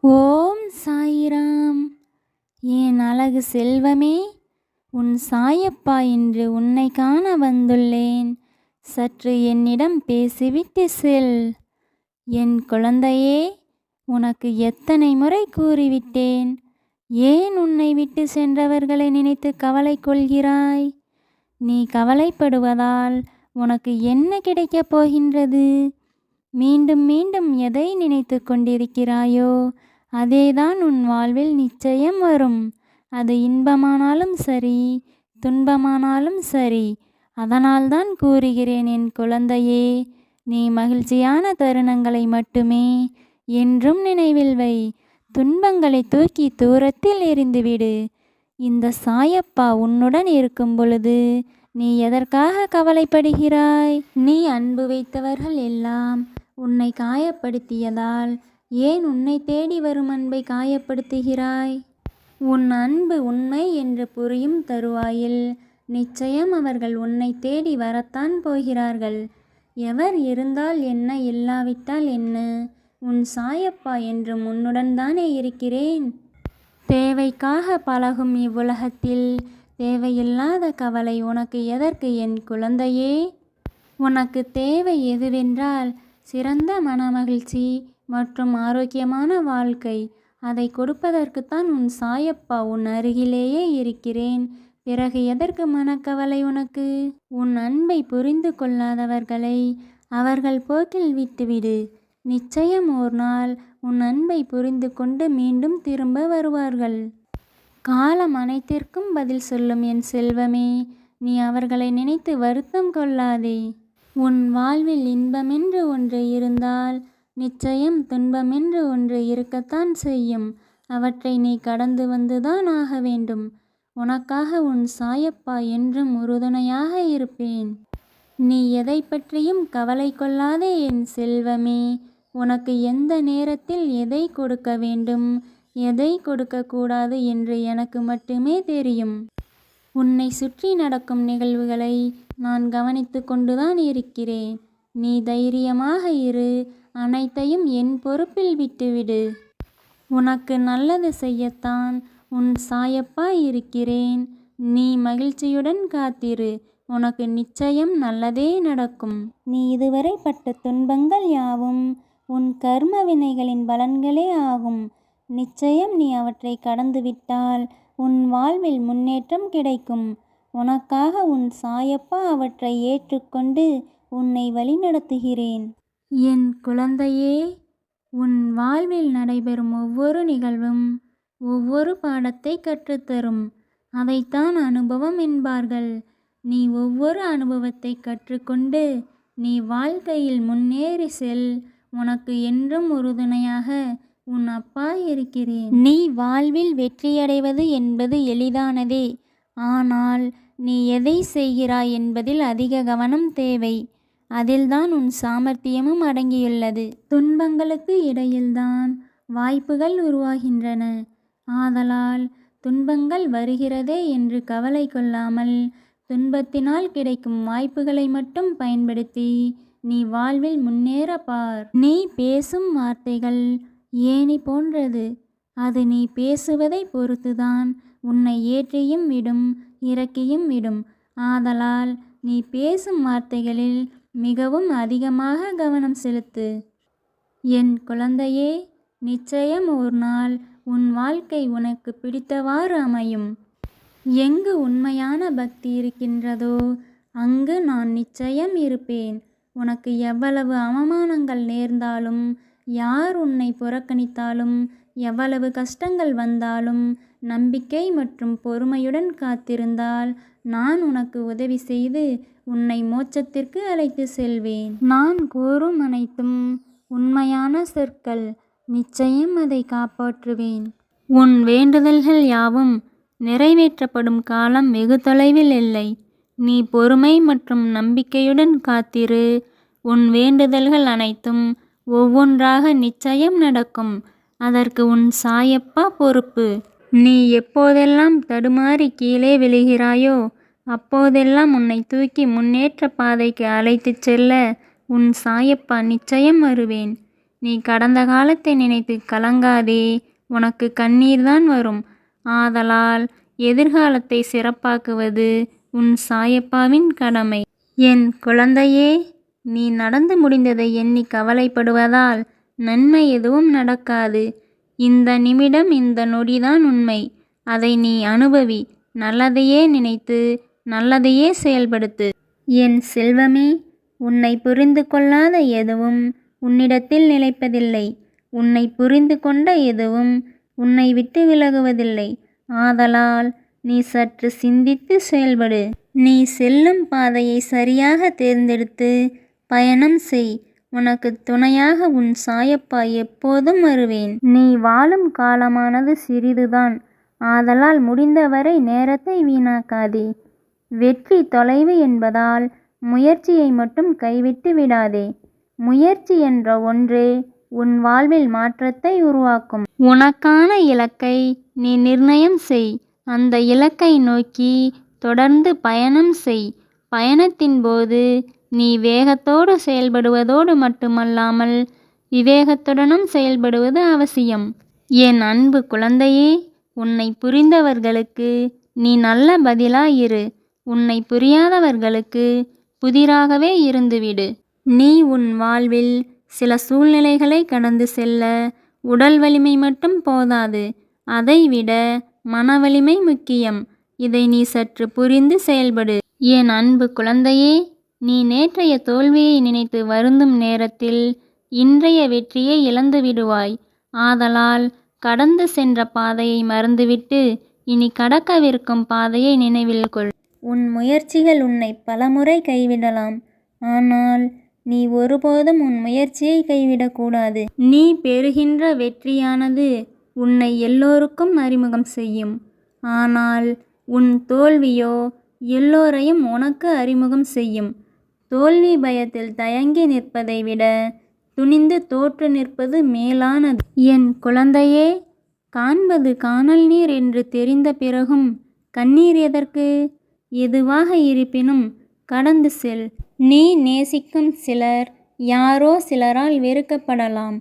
ஓம் சாயிராம். என் அழகு செல்வமே, உன் சாயப்பா இன்று உன்னை காண வந்துள்ளேன். சற்று என்னிடம் பேசிவிட்டு செல். என் குழந்தையே, உனக்கு எத்தனை முறை கூறிவிட்டேன். ஏன் உன்னை விட்டு சென்றவர்களை நினைத்து கவலை கொள்கிறாய்? நீ கவலைப்படுவதால் உனக்கு என்ன கிடைக்கப் போகின்றது? மீண்டும் மீண்டும் எதை நினைத்து கொண்டிருக்கிறாயோ அதேதான் உன் வாழ்வில் நிச்சயம் வரும். அது இன்பமானாலும் சரி, துன்பமானாலும் சரி. அதனால்தான் கூறுகிறேன் என் குழந்தையே, நீ மகிழ்ச்சியான தருணங்களை மட்டுமே என்றும் நினைவில் வை. துன்பங்களை தூக்கி தூரத்தில் எறிந்துவிடு. இந்த சாயப்பா உன்னுடன் இருக்கும் பொழுது நீ எதற்காக கவலைப்படுகிறாய்? நீ அன்பு வைத்தவர்கள் எல்லாம் உன்னை காயப்படுத்தியதால் ஏன் உன்னை தேடி வரும் அன்பை காயப்படுத்துகிறாய்? உன் அன்பு உண்மை என்று புரியும் தருவாயில் நிச்சயம் அவர்கள் உன்னை தேடி வரத்தான் போகிறார்கள். எவர் இருந்தால் என்ன, இல்லாவிட்டால் என்ன? உன் சாயப்பா என்றும் உன்னுடன் தானே இருக்கிறேன். தேவைக்காக பழகும் இவ்வுலகத்தில் தேவையில்லாத கவலை உனக்கு எதற்கு என் குழந்தையே? உனக்கு தேவை எதுவென்றால் சிறந்த மனமகிழ்ச்சி மற்றும் ஆரோக்கியமான வாழ்க்கை. அதை கொடுப்பதற்குத்தான் உன் சாயப்பா உன் அருகிலேயே இருக்கிறேன். பிறகு எதற்கு மனக்கவலை உனக்கு? உன் அன்பை புரிந்து கொள்ளாதவர்களை அவர்கள் போக்கில் விட்டுவிடு. நிச்சயம் ஒரு நாள் உன் அன்பை புரிந்து கொண்டு மீண்டும் திரும்ப வருவார்கள். காலம் அனைத்திற்கும் பதில் சொல்லும் என் செல்வமே. நீ அவர்களை நினைத்து வருத்தம் கொள்ளாதே. உன் வாழ்வில் இன்பமென்று ஒன்று இருந்தால் நிச்சயம் துன்பமென்று ஒன்று இருக்கத்தான் செய்யும். அவற்றை நீ கடந்து வந்துதான் ஆக வேண்டும். உனக்காக உன் சாயப்பா என்றும் உறுதுணையாக இருப்பேன். நீ எதை பற்றியும் கவலை கொள்ளாதே என் செல்வமே. உனக்கு எந்த நேரத்தில் எதை கொடுக்க வேண்டும், எதை கொடுக்கக்கூடாது என்று எனக்கு மட்டுமே தெரியும். உன்னை சுற்றி நடக்கும் நிகழ்வுகளை நான் கவனித்து கொண்டுதான் இருக்கிறேன். நீ தைரியமாக இரு. அனைத்தையும் என் பொறுப்பில் விட்டுவிடு. உனக்கு நல்லது செய்யத்தான் உன் சாயப்பா இருக்கிறேன். நீ மகிழ்ச்சியுடன் காத்திரு. உனக்கு நிச்சயம் நல்லதே நடக்கும். நீ இதுவரை பட்ட துன்பங்கள் யாவும் உன் கர்ம வினைகளின் பலன்களே ஆகும். நிச்சயம் நீ அவற்றை கடந்துவிட்டால் உன் வாழ்வில் முன்னேற்றம் கிடைக்கும். உனக்காக உன் சாயப்பா அவற்றை ஏற்றுக்கொண்டு உன்னை வழிநடத்துகிறேன். என் குழந்தையே, உன் வாழ்வில் நடைபெறும் ஒவ்வொரு நிகழ்வும் ஒவ்வொரு பாடத்தை கற்றுத்தரும். அதைத்தான் அனுபவம் என்பார்கள். நீ ஒவ்வொரு அனுபவத்தை கற்றுக்கொண்டு நீ வாழ்க்கையில் முன்னேறி செல். உனக்கு என்றும் உறுதுணையாக உன் அப்பா இருக்கிறேன். நீ வாழ்வில் வெற்றியடைவது என்பது எளிதானதே. ஆனால் நீ எதை செய்கிறாய் என்பதில் அதிக கவனம் தேவை. அதில்தான் உன் சாமர்த்தியமும் அடங்கியுள்ளது. துன்பங்களுக்கு இடையில்தான் வாய்ப்புகள் உருவாகின்றன. ஆதலால் துன்பங்கள் வருகிறதே என்று கவலை கொள்ளாமல் துன்பத்தினால் கிடைக்கும் வாய்ப்புகளை மட்டும் பயன்படுத்தி நீ வாழ்வில் முன்னேற பார். நீ பேசும் வார்த்தைகள் ஏணி போன்றது. அது நீ பேசுவதை பொறுத்துதான் உன்னை ஏற்றியும் விடும், இறக்கியும் விடும். ஆதலால் நீ பேசும் வார்த்தைகளில் மிகவும் அதிகமாக கவனம் செலுத்து. என் குழந்தையே, நிச்சயம் ஒரு நாள் உன் வாழ்க்கை உனக்கு பிடித்தவாறு அமையும். எங்கு உண்மையான பக்தி இருக்கின்றதோ அங்கு நான் நிச்சயம் இருப்பேன். உனக்கு எவ்வளவு அவமானங்கள் நேர்ந்தாலும், யார் உன்னை புறக்கணித்தாலும், எவ்வளவு கஷ்டங்கள் வந்தாலும், நம்பிக்கை மற்றும் பொறுமையுடன் காத்திருந்தால் நான் உனக்கு உதவி செய்து உன்னை மோட்சத்திற்கு அழைத்து செல்வேன். நான் கூறும் அனைத்தும் உண்மையான சொற்கள். நிச்சயம் அதை காப்பாற்றுவேன். உன் வேண்டுதல்கள் யாவும் நிறைவேற்றப்படும் காலம் வெகு தொலைவில் இல்லை. நீ பொறுமை மற்றும் நம்பிக்கையுடன் காத்திரு. உன் வேண்டுதல்கள் அனைத்தும் ஒவ்வொன்றாக நிச்சயம் நடக்கும். அதற்கு உன் சாயப்பா பொறுப்பு. நீ எப்போதெல்லாம் தடுமாறி கீழே விழுகிறாயோ அப்போதெல்லாம் உன்னை தூக்கி முன்னேற்ற பாதைக்கு அழைத்துச் செல்ல உன் சாயப்பா நிச்சயம் வருவேன். நீ கடந்த காலத்தை நினைத்து கலங்காதே, உனக்கு கண்ணீர்தான் வரும். ஆதலால் எதிர்காலத்தை சிறப்பாக்குவது உன் சாயப்பாவின் கடமை. என் குழந்தையே, நீ நடந்து முடிந்ததை எண்ணி கவலைப்படுவதால் நன்மை எதுவும் நடக்காது. இந்த நிமிடம் இந்த நொடிதான் உண்மை. அதை நீ அனுபவி. நல்லதையே நினைத்து நல்லதையே செயல்படுத்து. என் செல்வமே, உன்னை புரிந்து கொள்ளாத எதுவும் உன்னிடத்தில் நிலைப்பதில்லை. உன்னை புரிந்து கொண்ட எதுவும் உன்னை விட்டு விலகுவதில்லை. ஆதலால் நீ சற்று சிந்தித்து செயல்படு. நீ செல்லும் பாதையை சரியாக தேர்ந்தெடுத்து பயணம் செய். உனக்கு துணையாக உன் சாயப்பா எப்போதும் வருவேன். நீ வாழும் காலமானது சிறிதுதான். ஆதலால் முடிந்தவரை நேரத்தை வீணாக்காதே. வெற்றி தொலைவு என்பதால் முயற்சியை மட்டும் கைவிட்டு விடாதே. முயற்சி என்ற ஒன்றே உன் வாழ்வில் மாற்றத்தை உருவாக்கும். உனக்கான இலக்கை நீ நிர்ணயம் செய். அந்த இலக்கை நோக்கி தொடர்ந்து பயணம் செய். பயணத்தின் போது நீ வேகத்தோடு செயல்படுவதோடு மட்டுமல்லாமல் விவேகத்துடனும் செயல்படுவது அவசியம். என் அன்பு குழந்தையே, உன்னை புரிந்தவர்களுக்கு நீ நல்ல பதிலாயிரு. உன்னை புரியாதவர்களுக்கு புதிராகவே இருந்துவிடு. நீ உன் வாழ்வில் சில சூழ்நிலைகளை கடந்து செல்ல உடல் வலிமை மட்டும் போதாது. அதைவிட மன வலிமை முக்கியம். இதை நீ சற்று புரிந்து செயல்படு. என் அன்பு குழந்தையே, நீ நேற்றைய தோல்வியை நினைத்து வருந்தும் நேரத்தில் இன்றைய வெற்றியை இழந்து விடுவாய். ஆதலால் கடந்து சென்ற பாதையை மறந்துவிட்டு இனி கடக்கவிருக்கும் பாதையை நினைவில் கொள். உன் முயற்சிகள் உன்னை பலமுறை கைவிடலாம். ஆனால் நீ ஒருபோதும் உன் முயற்சியை கைவிடக்கூடாது. நீ பெறுகின்ற வெற்றியானது உன்னை எல்லோருக்கும் அறிமுகம் செய்யும். ஆனால் உன் தோல்வியோ எல்லோரையும் உனக்கு அறிமுகம் செய்யும். தோல்வி பயத்தில் தயங்கி நிற்பதை விட துணிந்து தோற்று நிற்பது மேலானது. என் குழந்தையே, காண்பது கானல் நீர் என்று தெரிந்த பிறகும் கண்ணீர் எதற்கு? எதுவாக இருப்பினும் கடந்து செல். நீ நேசிக்கும் சிலர் யாரோ சிலரால் வெறுக்கப்படலாம்.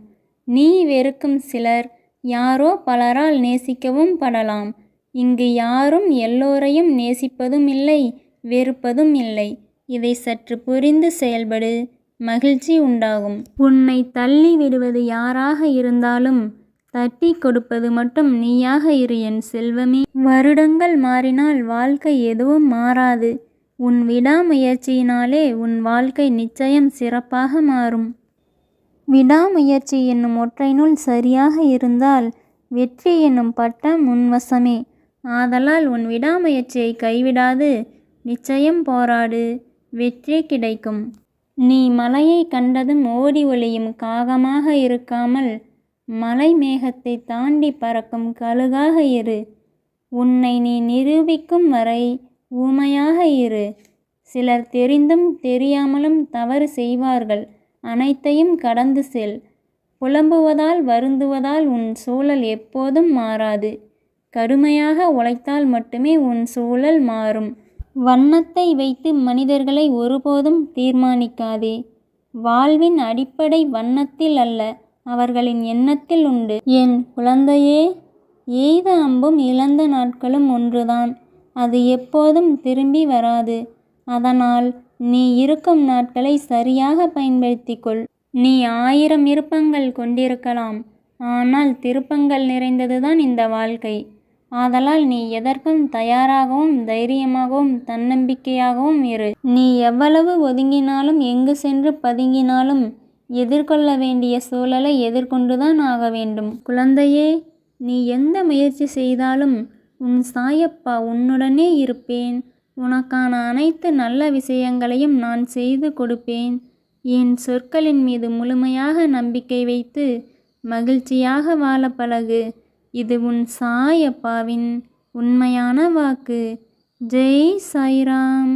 நீ வெறுக்கும் சிலர் யாரோ பலரால் நேசிக்கவும் படலாம். இங்கு யாரும் எல்லோரையும் நேசிப்பதும் இல்லை, வெறுப்பதும் இல்லை. இதை சற்று புரிந்து செயல்படு. மகிழ்ச்சி உண்டாகும். உன்னை தள்ளி விடுவது யாராக இருந்தாலும் தட்டி கொடுப்பது மட்டும் நீயாக இரு என் செல்வமே. வருடங்கள் மாறினால் வாழ்க்கை எதுவும் மாறாது. உன் விடாமுயற்சியினாலே உன் வாழ்க்கை நிச்சயம் சிறப்பாக மாறும். விடாமுயற்சி என்னும் ஒற்றை நூல் சரியாக இருந்தால் வெற்றி என்னும் பட்டம் உன்வசமே. ஆதலால் உன் விடாமுயற்சியை கைவிடாது நிச்சயம் போராடு. வெற்றி கிடைக்கும். நீ மலையை கண்டதும் ஓடி ஒளியும் காகமாக இருக்காமல் மலை மேகத்தை தாண்டி பறக்கும் கழுகாக இரு. உன்னை நீ நிரூபிக்கும் வரை ஊமையாக இரு. சிலர் தெரிந்தும் தெரியாமலும் தவறு செய்வார்கள். அனைத்தையும் கடந்து செல். புலம்புவதால் வருந்துவதால் உன் சூழல் எப்போதும் மாறாது. கடுமையாக உழைத்தால் மட்டுமே உன் சூழல் மாறும். வண்ணத்தை வைத்து மனிதர்களை ஒருபோதும் தீர்மானிக்காதே. வாழ்வின் அடிப்படை வண்ணத்தில் அல்ல, அவர்களின் எண்ணத்தில் உண்டு. என் குழந்தையே, எய்த அம்பும் இழந்த நாட்களும் ஒன்றுதான். அது எப்போதும் திரும்பி வராது. அதனால் நீ இருக்கும் நாட்களை சரியாக பயன்படுத்திக்கொள். நீ 1000 விருப்பங்கள் கொண்டிருக்கலாம். ஆனால் திருப்பங்கள் நிறைந்ததுதான் இந்த வாழ்க்கை. ஆதலால் நீ எதற்கும் தயாராகவும் தைரியமாகவும் தன்னம்பிக்கையாகவும் இரு. நீ எவ்வளவு ஒதுங்கினாலும் எங்கு சென்று பதுங்கினாலும் எதிர்கொள்ள வேண்டிய சூழலை எதிர்கொண்டுதான் ஆக வேண்டும். குழந்தையே, நீ எந்த முயற்சி செய்தாலும் உன் சாயப்பா உன்னுடனே இருப்பேன். உனக்கான அனைத்து நல்ல விஷயங்களையும் நான் செய்து கொடுப்பேன். என் சொற்களின் மீது முழுமையாக நம்பிக்கை வைத்து மகிழ்ச்சியாக வாழ பழகு. இது உன் சாயப்பாவின் உண்மையான வாக்கு. ஜெய் சாய்ராம்.